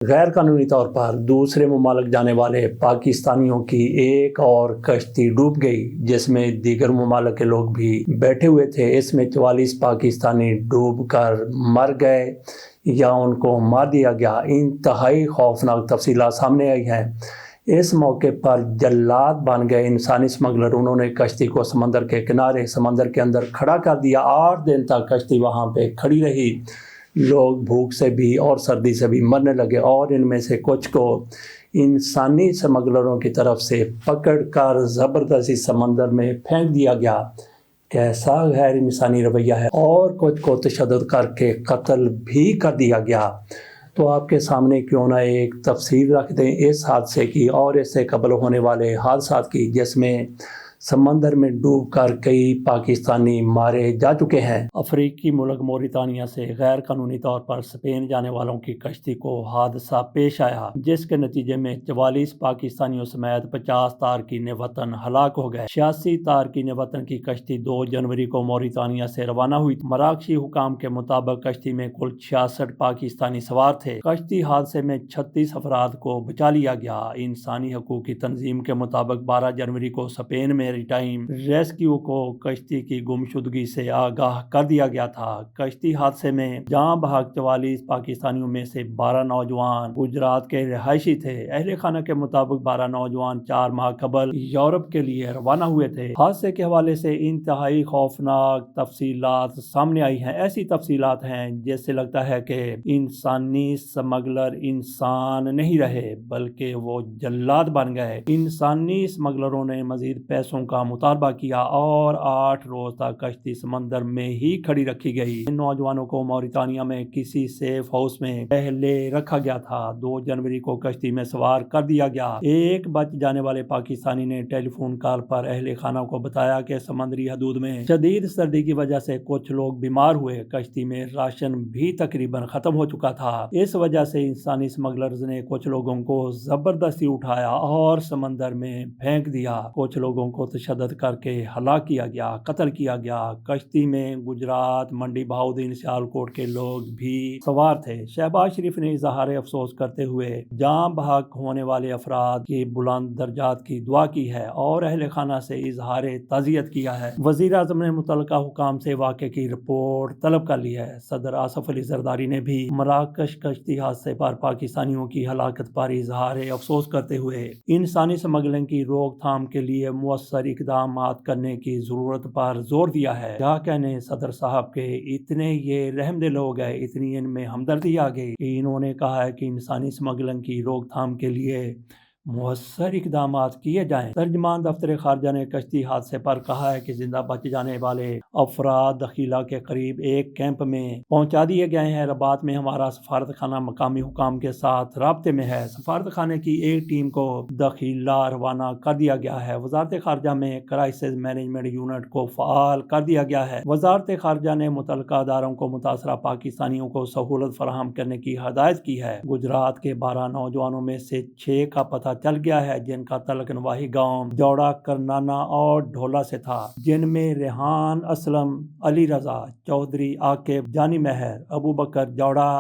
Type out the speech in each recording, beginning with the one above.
غیر قانونی طور پر دوسرے ممالک جانے والے پاکستانیوں کی ایک اور کشتی ڈوب گئی جس میں دیگر ممالک کے لوگ بھی بیٹھے ہوئے تھے۔ اس میں 44 پاکستانی ڈوب کر مر گئے یا ان کو مار دیا گیا۔ انتہائی خوفناک تفصیلات سامنے آئی ہیں۔ اس موقع پر جلاد بن گئے انسانی اسمگلر۔ انہوں نے کشتی کو سمندر کے کنارے سمندر کے اندر کھڑا کر دیا۔ 8 دن تک کشتی وہاں پہ کھڑی رہی۔ لوگ بھوک سے بھی اور سردی سے بھی مرنے لگے اور ان میں سے کچھ کو انسانی اسمگلروں کی طرف سے پکڑ کر زبردستی سمندر میں پھینک دیا گیا۔ کیسا غیر انسانی رویہ ہے! اور کچھ کو تشدد کر کے قتل بھی کر دیا گیا۔ تو آپ کے سامنے کیوں نہ ایک تفصیل رکھ دیں اس حادثے کی اور اس سے قبل ہونے والے حادثات کی، جس میں سمندر میں ڈوب کر کئی پاکستانی مارے جا چکے ہیں۔ افریقی ملک موریتانیہ سے غیر قانونی طور پر اسپین جانے والوں کی کشتی کو حادثہ پیش آیا، جس کے نتیجے میں 44 پاکستانیوں سمیت 50 تارکین وطن ہلاک ہو گئے۔ 86 تارکین وطن کی کشتی 2 جنوری کو موریتانیہ سے روانہ ہوئی۔ مراکشی حکام کے مطابق کشتی میں کل 66 پاکستانی سوار تھے۔ کشتی حادثے میں 36 افراد کو بچا لیا گیا۔ انسانی حقوق کی تنظیم کے مطابق 12 جنوری کو اسپین میں ٹائم ریسکیو کو کشتی کی گمشدگی سے آگاہ کر دیا گیا تھا۔ کشتی حادثے میں جاں بحق 44 پاکستانیوں میں سے 12 نوجوان گجرات کے رہائشی تھے۔ اہل خانہ کے مطابق 12 نوجوان 4 ماہ قبل یورپ کے لیے روانہ ہوئے تھے۔ حادثے کے حوالے سے انتہائی خوفناک تفصیلات سامنے آئی ہیں۔ ایسی تفصیلات ہیں جس سے لگتا ہے کہ انسانی اسمگلر انسان نہیں رہے بلکہ وہ جلاد بن گئے۔ انسانی اسمگلروں نے مزید پیسوں کا مطالبہ کیا اور 8 روز تک کشتی سمندر میں ہی کھڑی رکھی گئی۔ ان نوجوانوں کو موریتانیہ میں کسی سیف ہاؤس میں پہلے رکھا گیا تھا۔ 2 جنوری کو کشتی میں سوار کر دیا گیا۔ ایک بچ جانے والے پاکستانی نے ٹیلی فون کال پر اہل خانہ کو بتایا کہ سمندری حدود میں شدید سردی کی وجہ سے کچھ لوگ بیمار ہوئے۔ کشتی میں راشن بھی تقریباً ختم ہو چکا تھا۔ اس وجہ سے انسانی اسمگلرز نے کچھ لوگوں کو زبردستی اٹھایا اور سمندر میں پھینک دیا۔ کچھ لوگوں کو تشدد کر کے ہلاک کیا گیا، قتل کیا گیا۔ کشتی میں گجرات، منڈی بہاؤدین، سیالکوٹ کے لوگ بھی سوار تھے۔ شہباز شریف نے اظہار افسوس کرتے ہوئے جاں بحق ہونے والے افراد کی بلند درجات کی دعا کی ہے اور اہل خانہ سے اظہار تعزیت کیا ہے۔ وزیر اعظم نے متعلقہ حکام سے واقعے کی رپورٹ طلب کر لی ہے۔ صدر آصف علی زرداری نے بھی مراکش کشتی حادثے پر پاکستانیوں کی ہلاکت پر اظہار افسوس کرتے ہوئے انسانی اسمگلنگ کی روک تھام کے لیے مؤثر اقدامات کرنے کی ضرورت پر زور دیا ہے۔ کیا کہنے صدر صاحب کے اتنے یہ رحم دل ہو گئے، اتنی ان میں ہمدردی آ گئی کہ انہوں نے کہا ہے کہ انسانی اسمگلنگ کی روک تھام کے لیے مؤثر اقدامات کیے جائیں۔ ترجمان دفتر خارجہ نے کشتی حادثے پر کہا ہے کہ زندہ بچ جانے والے افراد دخیلہ کے قریب ایک کیمپ میں پہنچا دیے گئے ہیں۔ رباط میں ہمارا سفارت خانہ مقامی حکام کے ساتھ رابطے میں ہے۔ سفارت خانے کی ایک ٹیم کو دخیلہ روانہ کر دیا گیا ہے۔ وزارت خارجہ میں کرائسس مینجمنٹ یونٹ کو فعال کر دیا گیا ہے۔ وزارت خارجہ نے متعلقہ اداروں کو متاثرہ پاکستانیوں کو سہولت فراہم کرنے کی ہدایت کی ہے۔ گجرات کے 12 نوجوانوں میں سے 6 کا پتہ چل گیا ہے جن کا تعلق نواحی گاؤں جوڑا، کرنانا اور ڈھولا سے تھا، جن میں ریحان اسلم، علی رضا چودھری، عاقب جانی مہر، ابوبکر جوڑا،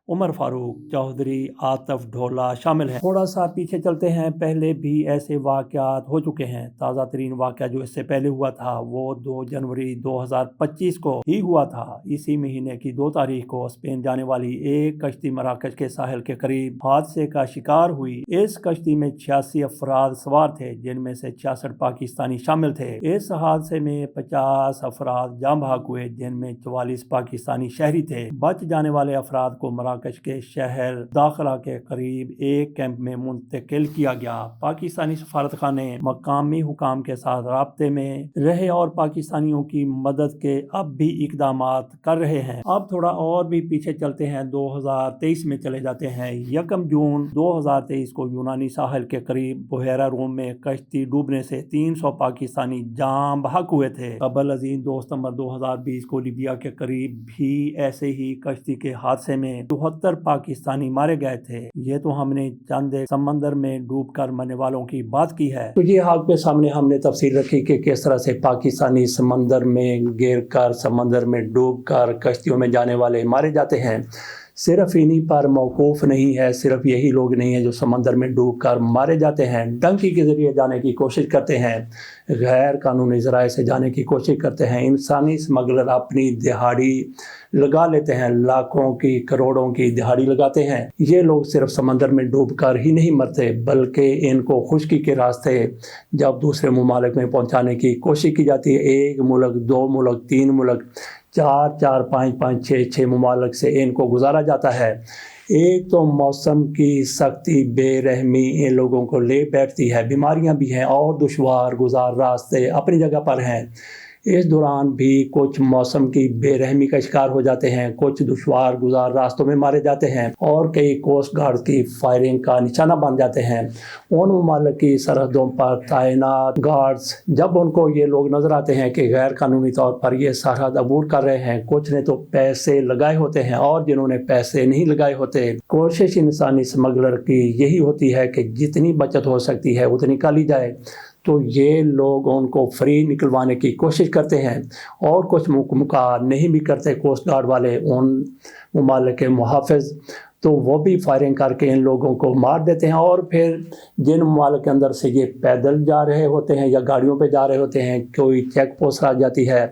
عمر فاروق چودھری، عاطف ڈھولا شامل ہیں۔ تھوڑا سا پیچھے چلتے ہیں۔ پہلے بھی ایسے واقعات ہو چکے ہیں۔ تازہ ترین واقعہ جو اس سے پہلے ہوا تھا وہ 2 جنوری 2025 کو ہی ہوا تھا۔ اسی مہینے کی 2 تاریخ کو اسپین جانے والی ایک کشتی مراکش کے ساحل کے قریب حادثے کا شکار ہوئی۔ اس کشتی میں 86 افراد سوار تھے جن میں سے 66 پاکستانی شامل تھے۔ اس حادثے میں 50 افراد جاں بحق ہوئے جن میں 44 پاکستانی شہری تھے۔ بچ جانے والے افراد کو مراکش کے شہر داخلہ کے قریب ایک کیمپ میں منتقل کیا گیا۔ پاکستانی سفارت خانے مقامی حکام کے ساتھ رابطے میں رہے اور پاکستانیوں کی مدد کے اب بھی اقدامات کر رہے ہیں۔ اب تھوڑا اور بھی پیچھے چلتے ہیں، 2023 میں چلے جاتے ہیں۔ 1 جون 2023 کو یونانی ساحل کے قریب بحیرہ روم میں کشتی ڈوبنے سے 300 پاکستانی جاں بحق ہوئے تھے۔ قبل ازیں 2 ستمبر 2020 کو لیبیا کے قریب بھی ایسے ہی کشتی کے حادثے میں 74 پاکستانی مارے گئے تھے۔ یہ تو ہم نے چند سمندر میں ڈوب کر مرنے والوں کی بات کی ہے۔ تو یہ آپ کے سامنے ہم نے تفصیل رکھی کہ کس طرح سے پاکستانی سمندر میں گر کر، سمندر میں ڈوب کر کشتیوں میں جانے والے مارے جاتے ہیں۔ صرف انہی پر موقوف نہیں ہے، صرف یہی لوگ نہیں ہیں جو سمندر میں ڈوب کر مارے جاتے ہیں، ڈنکی کے ذریعے جانے کی کوشش کرتے ہیں، غیر قانونی ذرائع سے جانے کی کوشش کرتے ہیں، انسانی اسمگلر اپنی دہاڑی لگا لیتے ہیں، لاکھوں کی کروڑوں کی دہاڑی لگاتے ہیں۔ یہ لوگ صرف سمندر میں ڈوب کر ہی نہیں مرتے بلکہ ان کو خشکی کے راستے جب دوسرے ممالک میں پہنچانے کی کوشش کی جاتی ہے، 1 ملک 2 ملک 3 ملک 4 5 6 ممالک سے ان کو گزارا جاتا ہے۔ ایک تو موسم کی سختی بے رحمی ان لوگوں کو لے بیٹھتی ہے، بیماریاں بھی ہیں اور دشوار گزار راستے اپنی جگہ پر ہیں۔ اس دوران بھی کچھ موسم کی بے رحمی کا شکار ہو جاتے ہیں، کچھ دشوار گزار راستوں میں مارے جاتے ہیں اور کئی کوسٹ گارڈ کی فائرنگ کا نشانہ بن جاتے ہیں۔ ان ممالک کی سرحدوں پر تعینات گارڈز جب ان کو یہ لوگ نظر آتے ہیں کہ غیر قانونی طور پر یہ سرحد عبور کر رہے ہیں، کچھ نے تو پیسے لگائے ہوتے ہیں اور جنہوں نے پیسے نہیں لگائے ہوتے، کوشش انسانی اسمگلر کی یہی ہوتی ہے کہ جتنی بچت ہو سکتی ہے اتنی کر لی جائے، تو یہ لوگ ان کو فری نکلوانے کی کوشش کرتے ہیں اور کچھ مکار نہیں بھی کرتے کوسٹ گارڈ والے، ان ممالک کے محافظ، تو وہ بھی فائرنگ کر کے ان لوگوں کو مار دیتے ہیں، اور پھر جن ممالک کے اندر سے یہ پیدل جا رہے ہوتے ہیں یا گاڑیوں پہ جا رہے ہوتے ہیں، کوئی چیک پوسٹ آ جاتی ہے،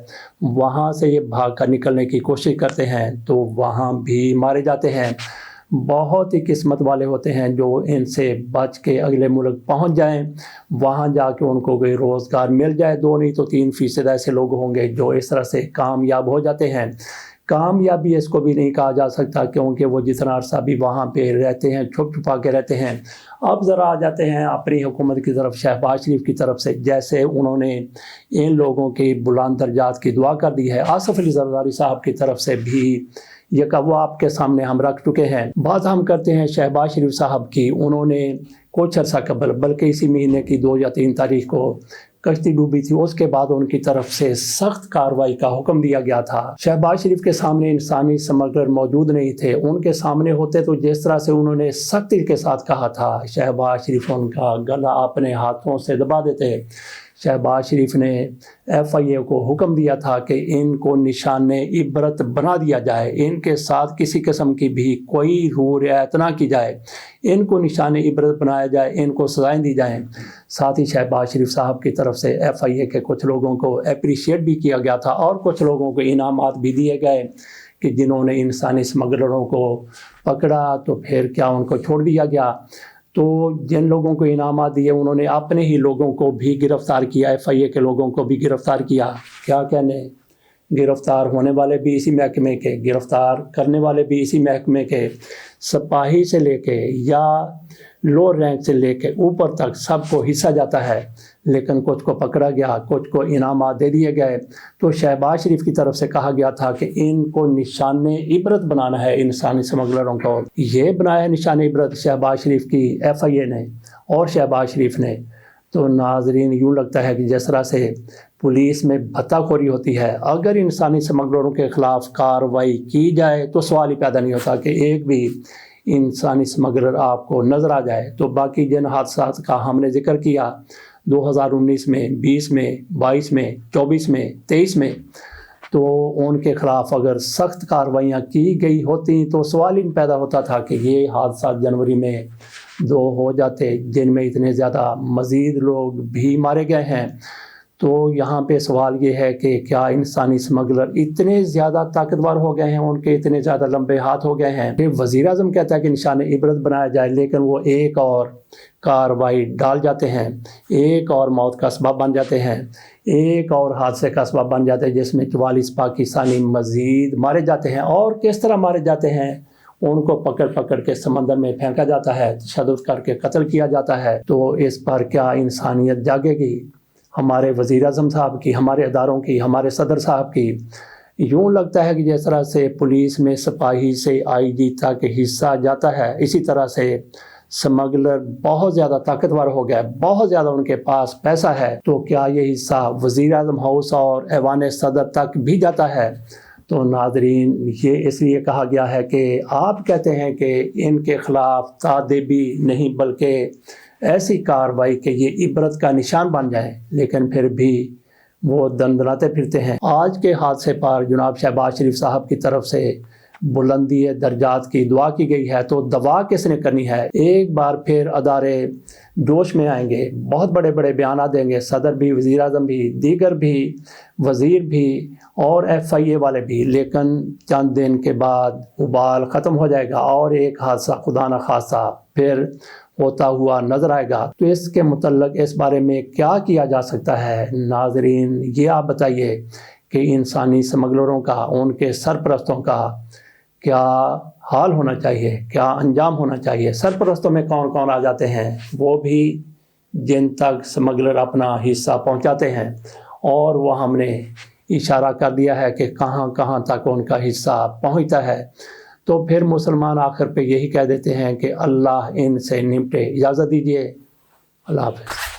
وہاں سے یہ بھاگ کر نکلنے کی کوشش کرتے ہیں تو وہاں بھی مارے جاتے ہیں۔ بہت ہی قسمت والے ہوتے ہیں جو ان سے بچ کے اگلے ملک پہنچ جائیں، وہاں جا کے ان کو کوئی روزگار مل جائے، 2 نہیں تو 3% ایسے لوگ ہوں گے جو اس طرح سے کامیاب ہو جاتے ہیں۔ کامیابی اس کو بھی نہیں کہا جا سکتا کیونکہ وہ جتنا عرصہ بھی وہاں پہ رہتے ہیں، چھپ چھپا کے رہتے ہیں۔ اب ذرا آ جاتے ہیں اپنی حکومت کی طرف، شہباز شریف کی طرف سے، جیسے انہوں نے ان لوگوں کی بلند درجات کی دعا کر دی ہے۔ آصف علی زرداری صاحب کی طرف سے بھی یہ کہ وہ آپ کے سامنے ہم رکھ چکے ہیں۔ بات ہم کرتے ہیں شہباز شریف صاحب کی۔ انہوں نے کچھ عرصہ قبل، بلکہ اسی مہینے کی 2 یا 3 تاریخ کو کشتی ڈوبی تھی، اس کے بعد ان کی طرف سے سخت کارروائی کا حکم دیا گیا تھا۔ شہباز شریف کے سامنے انسانی اسمگلر موجود نہیں تھے، ان کے سامنے ہوتے تو جس طرح سے انہوں نے سختی کے ساتھ کہا تھا، شہباز شریف ان کا گلا اپنے ہاتھوں سے دبا دیتے۔ شہباز شریف نے FIA کو حکم دیا تھا کہ ان کو نشان عبرت بنا دیا جائے، ان کے ساتھ کسی قسم کی بھی کوئی رعایت نہ کی جائے، ان کو نشان عبرت بنایا جائے، ان کو سزائیں دی جائیں۔ ساتھ ہی شہباز شریف صاحب کی طرف سے FIA کے کچھ لوگوں کو اپریشیٹ بھی کیا گیا تھا اور کچھ لوگوں کو انعامات بھی دیے گئے کہ جنہوں نے انسانی اسمگلروں کو پکڑا تو پھر کیا ان کو چھوڑ دیا گیا۔ تو جن لوگوں کو انعامات دیے انہوں نے اپنے ہی لوگوں کو بھی گرفتار کیا، FIA کے لوگوں کو بھی گرفتار کیا۔ کیا کہنے، گرفتار ہونے والے بھی اسی محکمے کے، گرفتار کرنے والے بھی اسی محکمے کے، سپاہی سے لے کے یا لوور رینک سے لے کے اوپر تک سب کو حصہ جاتا ہے، لیکن کچھ کو پکڑا گیا، کچھ کو انعامات دے دیے گئے۔ تو شہباز شریف کی طرف سے کہا گیا تھا کہ ان کو نشان عبرت بنانا ہے، انسانی اسمگلروں کو۔ یہ بنایا ہے نشان عبرت شہباز شریف کی FIA نے اور شہباز شریف نے۔ تو ناظرین، یوں لگتا ہے کہ جس طرح سے پولیس میں بھتہ خوری ہوتی ہے، اگر انسانی اسمگلروں کے خلاف کارروائی کی جائے تو سوال ہی پیدا نہیں ہوتا کہ ایک بھی انسانی اسمگلر آپ کو نظر آ جائے۔ تو باقی جن حادثات کا ہم نے ذکر کیا 2019 میں، 20 میں، 22 میں، 24 میں، 23 میں، تو ان کے خلاف اگر سخت کارروائیاں کی گئی ہوتی تو سوال ہی پیدا ہوتا تھا کہ یہ حادثات جنوری میں 2 ہو جاتے جن میں اتنے زیادہ مزید لوگ بھی مارے گئے ہیں۔ تو یہاں پہ سوال یہ ہے کہ کیا انسانی اسمگلر اتنے زیادہ طاقتور ہو گئے ہیں، ان کے اتنے زیادہ لمبے ہاتھ ہو گئے ہیں کہ وزیر اعظم کہتا ہے کہ نشان عبرت بنایا جائے، لیکن وہ ایک اور کارروائی ڈال جاتے ہیں، ایک اور موت کا سبب بن جاتے ہیں، ایک اور حادثے کا سبب بن جاتے ہیں جس میں 44 پاکستانی مزید مارے جاتے ہیں۔ اور کس طرح مارے جاتے ہیں؟ ان کو پکڑ پکڑ کے سمندر میں پھینکا جاتا ہے، تشدد کر کے قتل کیا جاتا ہے۔ تو اس پر کیا انسانیت جاگے گی؟ ہمارے وزیر اعظم صاحب کی، ہمارے اداروں کی، ہمارے صدر صاحب کی؟ یوں لگتا ہے کہ جس طرح سے پولیس میں سپاہی سے IG تک حصہ جاتا ہے، اسی طرح سے سمگلر بہت زیادہ طاقتور ہو گیا، بہت زیادہ ان کے پاس پیسہ ہے۔ تو کیا یہ حصہ وزیر اعظم ہاؤس اور ایوان صدر تک بھی جاتا ہے؟ تو ناظرین، یہ اس لیے کہا گیا ہے کہ آپ کہتے ہیں کہ ان کے خلاف تعذیبی نہیں بلکہ ایسی کارروائی کہ یہ عبرت کا نشان بن جائے، لیکن پھر بھی وہ دندناتے پھرتے ہیں۔ آج کے حادثے پر جناب شہباز شریف صاحب کی طرف سے بلندی درجات کی دعا کی گئی ہے، تو دعا کس نے کرنی ہے؟ ایک بار پھر ادارے جوش میں آئیں گے، بہت بڑے بڑے بیانات دیں گے، صدر بھی، وزیر اعظم بھی، دیگر بھی، وزیر بھی اور ایف آئی اے والے بھی، لیکن چند دن کے بعد ابال ختم ہو جائے گا اور ایک حادثہ خدا نہ خواستہ پھر ہوتا ہوا نظر آئے گا۔ تو اس کے متعلق اس بارے میں کیا کیا جا سکتا ہے؟ ناظرین، یہ آپ بتائیے کہ انسانی سمگلروں کا، ان کے سرپرستوں کا کیا حال ہونا چاہیے، کیا انجام ہونا چاہیے؟ سرپرستوں میں کون کون آ جاتے ہیں؟ وہ بھی جن تک سمگلر اپنا حصہ پہنچاتے ہیں، اور وہ ہم نے اشارہ کر دیا ہے کہ کہاں کہاں تک ان کا حصہ پہنچتا ہے۔ تو پھر مسلمان آخر پہ یہی کہہ دیتے ہیں کہ اللہ ان سے نمٹے۔ اجازت دیجیے، اللہ حافظ۔